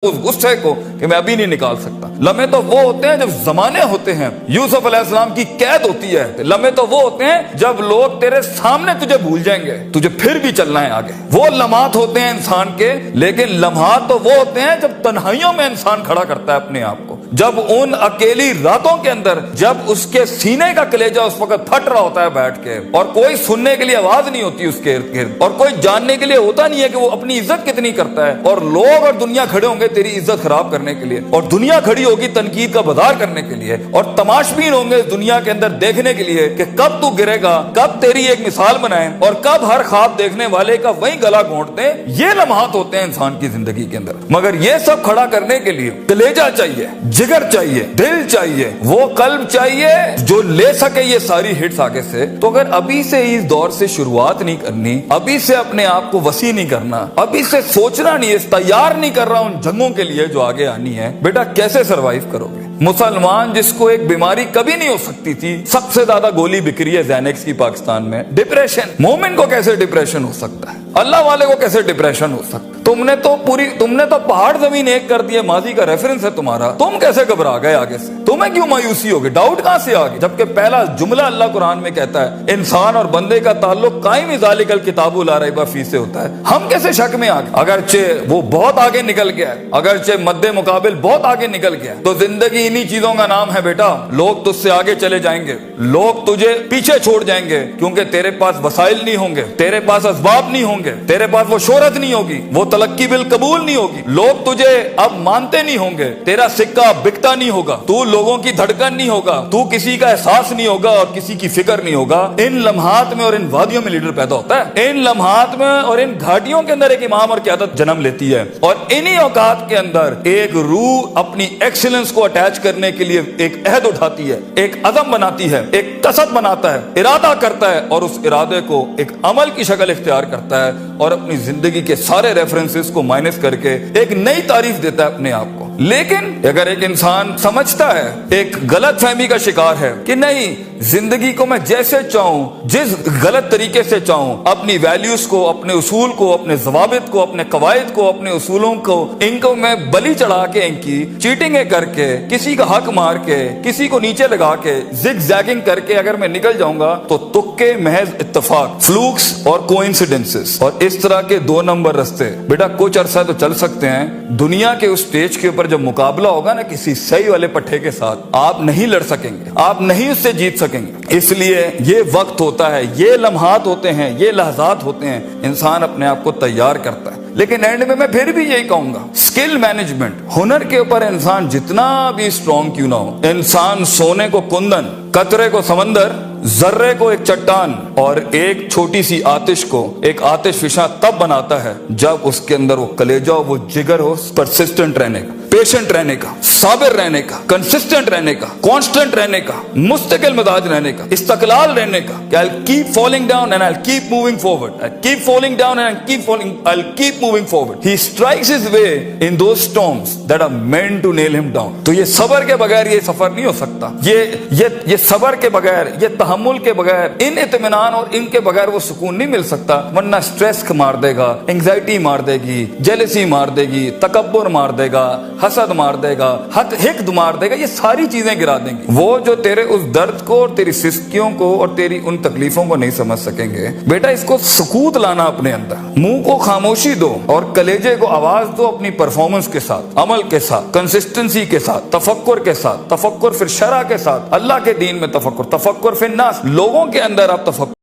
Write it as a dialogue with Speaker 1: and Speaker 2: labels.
Speaker 1: اس غصے کو کہ میں ابھی نہیں نکال سکتا۔ لمحے تو وہ ہوتے ہیں جب زمانے ہوتے ہیں، یوسف علیہ السلام کی قید ہوتی ہے۔ لمحے تو وہ ہوتے ہیں جب لوگ تیرے سامنے تجھے بھول جائیں گے، تجھے پھر بھی چلنا ہے آگے۔ وہ لمحات ہوتے ہیں انسان کے، لیکن لمحات تو وہ ہوتے ہیں جب تنہائیوں میں انسان کھڑا کرتا ہے اپنے آپ کو، جب ان اکیلی راتوں کے اندر، جب اس کے سینے کا کلیجہ اس وقت پھٹ رہا ہوتا ہے بیٹھ کے، اور کوئی سننے کے لیے آواز نہیں ہوتی اس کے ارد گرد، اور کوئی جاننے کے لیے ہوتا نہیں ہے کہ وہ اپنی عزت کتنی کرتا ہے، اور لوگ اور دنیا کھڑے ہوں گے تیری عزت خراب کرنے کے لیے، اور دنیا کھڑی ہوگی تنقید کا بازار کرنے کے لیے، اور تماشبین ہوں گے اس دنیا کے اندر دیکھنے کے لیے کہ کب تو گرے گا، کب تیری ایک مثال بنائیں، اور کب ہر خواب دیکھنے والے کا وہی گلا گھونٹ دیں۔ یہ لمحات ہوتے ہیں انسان کی زندگی کے اندر، مگر یہ سب کھڑا کرنے کے لیے کلیجہ چاہیے، جگر چاہیے، دل چاہیے، وہ قلب چاہیے جو لے سکے یہ ساری ہٹس آگے سے۔ تو اگر ابھی سے اس دور سے شروعات نہیں کرنی، ابھی سے اپنے آپ کو وسیع نہیں کرنا، ابھی سے سوچنا نہیں، اس تیار نہیں کر رہا ان جنگوں کے لیے جو آگے آنی ہے، بیٹا کیسے سروائیو کرو گے؟ مسلمان جس کو ایک بیماری کبھی نہیں ہو سکتی تھی، سب سے زیادہ گولی بک رہی ہے زینکس کی پاکستان میں، ڈپریشن۔ مومن کو کیسے ڈپریشن ہو سکتا ہے؟ اللہ والے کو کیسے ڈپریشن ہو سکتا ہے؟ تم نے تو پہاڑ زمین ایک کر دیا، ماضی کا ریفرنس ہے تمہارا، تم کیسے گھبرا گئے آگے سے؟ تمہیں کیوں مایوسی ہوگی؟ ڈاؤٹ کہاں سے آگے؟ جبکہ پہلا جملہ اللہ قرآن میں کہتا ہے انسان اور بندے کا تعلق قائم ذالک الکتاب لا ریب فیہ سے ہوتا ہے۔ ہم کیسے شک میں آگے؟ اگرچہ وہ بہت آگے نکل گیا ہے، اگرچہ مد مقابل بہت آگے نکل گیا، تو زندگی انہی چیزوں کا نام ہے بیٹا۔ لوگ تجھ سے آگے چلے جائیں گے، لوگ تجھے پیچھے چھوڑ جائیں گے، کیونکہ تیرے پاس وسائل نہیں ہوں گے، تیرے پاس اسباب نہیں ہوں گے، تیرے پاس وہ شہرت نہیں ہوگی، وہ تلقی بالقبول نہیں ہوگی، لوگ تجھے اب مانتے نہیں ہوں گے، تیرا سکہ بکتا نہیں ہوگا، تو لوگوں کی دھڑکن نہیں ہوگا، تو کسی کا احساس نہیں ہوگا اور کسی کی فکر نہیں ہوگا۔ ان لمحات میں اور ان وادیوں میں لیڈر پیدا ہوتا ہے، ان لمحات میں اور ان گھاٹیوں کے اندر ایک امام اور قیادت جنم لیتی ہے، اور انہی اوقات کے اندر ایک روح اپنی ایکسیلنس کو اٹیچ کرنے کے لیے ایک عہد اٹھاتی ہے، ایک عزم بناتی ہے، ایک قصد بناتا ہے، ارادہ کرتا ہے، اور اس ارادے کو ایک عمل کی شکل اختیار کرتا ہے، اور اپنی زندگی کے سارے ریفرنسز کو مائنس کر کے ایک نئی تعریف دیتا ہے اپنے آپ کو۔ لیکن اگر ایک انسان سمجھتا ہے، ایک غلط فہمی کا شکار ہے کہ نہیں، زندگی کو میں جیسے چاہوں، جس غلط طریقے سے چاہوں، اپنی ویلیوز کو، اپنے اصول کو، اپنے ضوابط کو، اپنے قواعد کو، اپنے اصولوں کو، ان کو میں بلی چڑھا کے، ان کی چیٹنگیں کر کے، کسی کا حق مار کے، کسی کو نیچے لگا کے، زگ زیگنگ کر کے اگر میں نکل جاؤں گا تو تکے، محض اتفاق، فلوکس اور کوئنسیڈنسز، اور اس طرح کے 2 نمبر رستے بیٹا کچھ عرصہ تو چل سکتے ہیں۔ دنیا کے اس سٹیج کے اوپر جب مقابلہ ہوگا نا کسی صحیح والے پٹھے کے ساتھ، آپ نہیں لڑ سکیں گے، آپ نہیں اس سے جیت سکیں گے۔ اس لیے یہ وقت ہوتا ہے، یہ لمحات ہوتے ہیں، یہ لحظات ہوتے ہیں، انسان اپنے آپ کو تیار کرتا ہے۔ لیکن اینڈ میں پھر بھی یہی کہوں گا، سکل مینجمنٹ، ہنر کے اوپر انسان جتنا بھی سٹرونگ کیوں نہ ہو، انسان سونے کو کندن، قطرے کو سمندر، ذرے کو ایک چٹان، اور ایک چھوٹی سی آتش کو ایک آتش فشاں تب بناتا ہے جب اس کے اندر وہ کلیجہ ہو، وہ جگر ہو، پرسسٹنٹ رہنے کا، پیشنٹ رہنے کا، صابر رہنے کا، کنسسٹنٹ رہنے کا، کانسٹنٹ رہنے کا، مستقل مزاج رہنے کا، استقلال رہنے کا، کہ I'll keep falling down and I'll keep moving forward. I'll keep falling down and I'll keep moving forward. He strikes his way in those storms that are meant to nail him down. تو یہ صبر کے بغیر یہ سفر نہیں ہو سکتا، یہ صبر کے بغیر، یہ تحمل کے بغیر، ان اطمینان اور ان کے بغیر وہ سکون نہیں مل سکتا، ورنہ سٹریس مار دے گا، انگزائٹی مار دے گی، جیلسی مار دے گی، تکبر مار دے گا، حسد مار دے گا، حقد مار دے گا، یہ ساری چیزیں گرا دیں گی۔ وہ جو تیرے اس درد کو اور تیری سستیوں کو اور تیری ان تکلیفوں کو نہیں سمجھ سکیں گے، بیٹا اس کو سکوت لانا اپنے اندر، منہ کو خاموشی دو اور کلیجے کو آواز دو، اپنی پرفارمنس کے ساتھ، عمل کے ساتھ، کنسسٹنسی کے ساتھ، تفکر کے ساتھ، تفکر پھر شرع کے ساتھ، اللہ کے دین میں تفکر، تفکر پھر ناس، لوگوں کے اندر آپ تفکر